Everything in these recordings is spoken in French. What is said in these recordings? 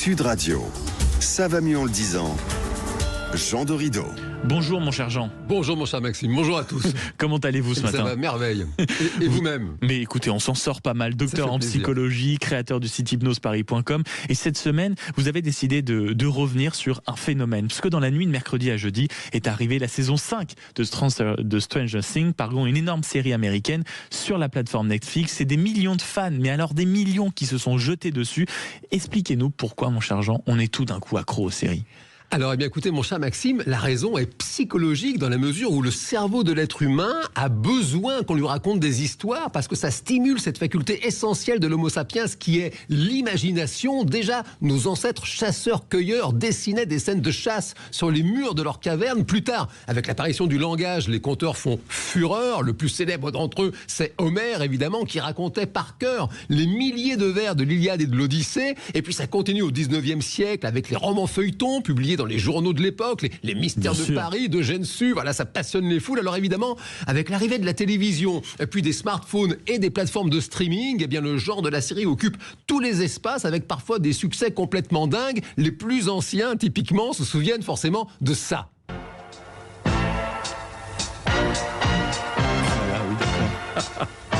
Sud Radio. Ça va mieux en le disant. Jean Dorido. Bonjour mon cher Jean. Bonjour mon cher Maxime, bonjour à tous. Comment allez-vous ce matin? Ça va merveille. Et vous-même? Mais écoutez, on s'en sort pas mal. Docteur en psychologie, créateur du site hypnoseparis.com. Et cette semaine, vous avez décidé de revenir sur un phénomène. Puisque dans la nuit de mercredi à jeudi est arrivée la saison 5 de Stranger Things, une énorme série américaine sur la plateforme Netflix. C'est des millions de fans, mais alors des millions qui se sont jetés dessus. Expliquez-nous pourquoi, mon cher Jean, on est tout d'un coup accro aux séries. Alors, écoutez, mon cher Maxime, la raison est psychologique dans la mesure où le cerveau de l'être humain a besoin qu'on lui raconte des histoires parce que ça stimule cette faculté essentielle de l'homo sapiens qui est l'imagination. Déjà, nos ancêtres chasseurs-cueilleurs dessinaient des scènes de chasse sur les murs de leurs cavernes. Plus tard, avec l'apparition du langage, les conteurs font fureur. Le plus célèbre d'entre eux, c'est Homère, évidemment, qui racontait par cœur les milliers de vers de l'Iliade et de l'Odyssée. Et puis ça continue au 19e siècle avec les romans feuilletons publiés dans les journaux de l'époque, les mystères de Paris, d'Eugène Sue, voilà, ça passionne les foules. Alors évidemment, avec l'arrivée de la télévision, puis des smartphones et des plateformes de streaming, eh bien le genre de la série occupe tous les espaces avec parfois des succès complètement dingues. Les plus anciens, typiquement, se souviennent forcément de ça.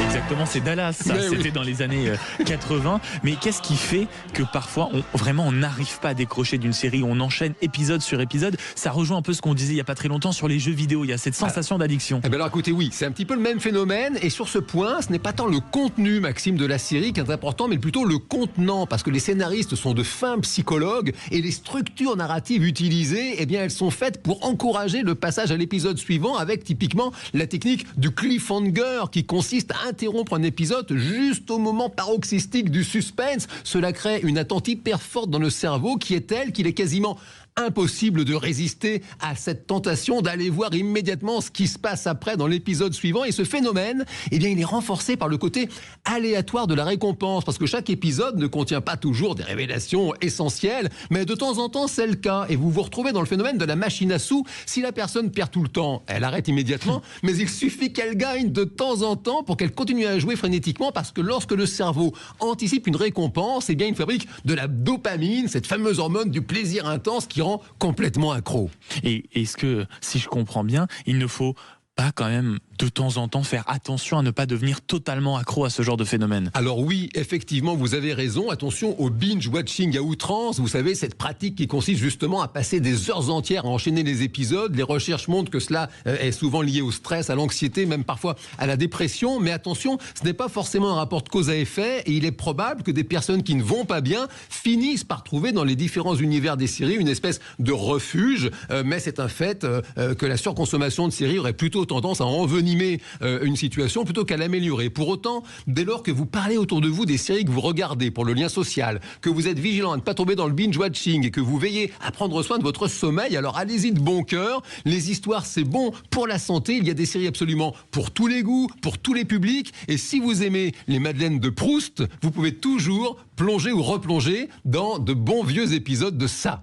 Exactement, c'est Dallas, ça. C'était dans les années 80. Mais qu'est-ce qui fait que parfois, on n'arrive pas à décrocher d'une série, on enchaîne épisode sur épisode? Ça rejoint un peu ce qu'on disait il n'y a pas très longtemps sur les jeux vidéo, il y a cette sensation d'addiction. Eh bien alors écoutez, oui, c'est un petit peu le même phénomène. Et sur ce point, ce n'est pas tant le contenu, Maxime, de la série qui est important, mais plutôt le contenant. Parce que les scénaristes sont de fins psychologues et les structures narratives utilisées, eh bien elles sont faites pour encourager le passage à l'épisode suivant avec typiquement la technique du cliffhanger qui consiste à interrompre un épisode juste au moment paroxystique du suspense. Cela crée une attente hyper forte dans le cerveau qui est telle qu'il est quasiment impossible de résister à cette tentation d'aller voir immédiatement ce qui se passe après dans l'épisode suivant. Et ce phénomène, eh bien, il est renforcé par le côté aléatoire de la récompense, parce que chaque épisode ne contient pas toujours des révélations essentielles, mais de temps en temps, c'est le cas. Et vous vous retrouvez dans le phénomène de la machine à sous. Si la personne perd tout le temps, elle arrête immédiatement, mais il suffit qu'elle gagne de temps en temps pour qu'elle continue à jouer frénétiquement, parce que lorsque le cerveau anticipe une récompense, eh bien, il fabrique de la dopamine, cette fameuse hormone du plaisir intense qui rend complètement accro. Et est-ce que, si je comprends bien, il ne faut pas quand même de temps en temps faire attention à ne pas devenir totalement accro à ce genre de phénomène? Alors oui, effectivement, vous avez raison. Attention au binge-watching à outrance. Vous savez, cette pratique qui consiste justement à passer des heures entières à enchaîner les épisodes. Les recherches montrent que cela est souvent lié au stress, à l'anxiété, même parfois à la dépression. Mais attention, ce n'est pas forcément un rapport de cause à effet. Et il est probable que des personnes qui ne vont pas bien finissent par trouver dans les différents univers des séries une espèce de refuge. Mais c'est un fait que la surconsommation de séries aurait plutôt tendance à envenimer une situation plutôt qu'à l'améliorer. Pour autant, dès lors que vous parlez autour de vous des séries que vous regardez pour le lien social, que vous êtes vigilant à ne pas tomber dans le binge-watching et que vous veillez à prendre soin de votre sommeil, alors allez-y de bon cœur. Les histoires, c'est bon pour la santé. Il y a des séries absolument pour tous les goûts, pour tous les publics. Et si vous aimez les Madeleines de Proust, vous pouvez toujours plonger ou replonger dans de bons vieux épisodes de ça.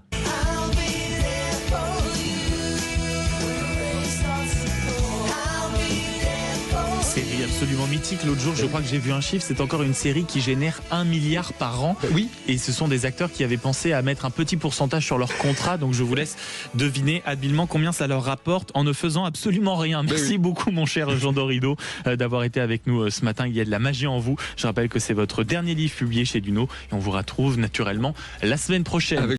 Série absolument mythique. L'autre jour, je crois que j'ai vu un chiffre, c'est encore une série qui génère 1 milliard par an. Oui. Et ce sont des acteurs qui avaient pensé à mettre un petit pourcentage sur leur contrat. Donc je vous laisse deviner habilement combien ça leur rapporte en ne faisant absolument rien. Merci beaucoup, mon cher Jean Dorido, d'avoir été avec nous ce matin. Il y a de la magie en vous. Je rappelle que c'est votre dernier livre publié chez Duno et on vous retrouve naturellement la semaine prochaine.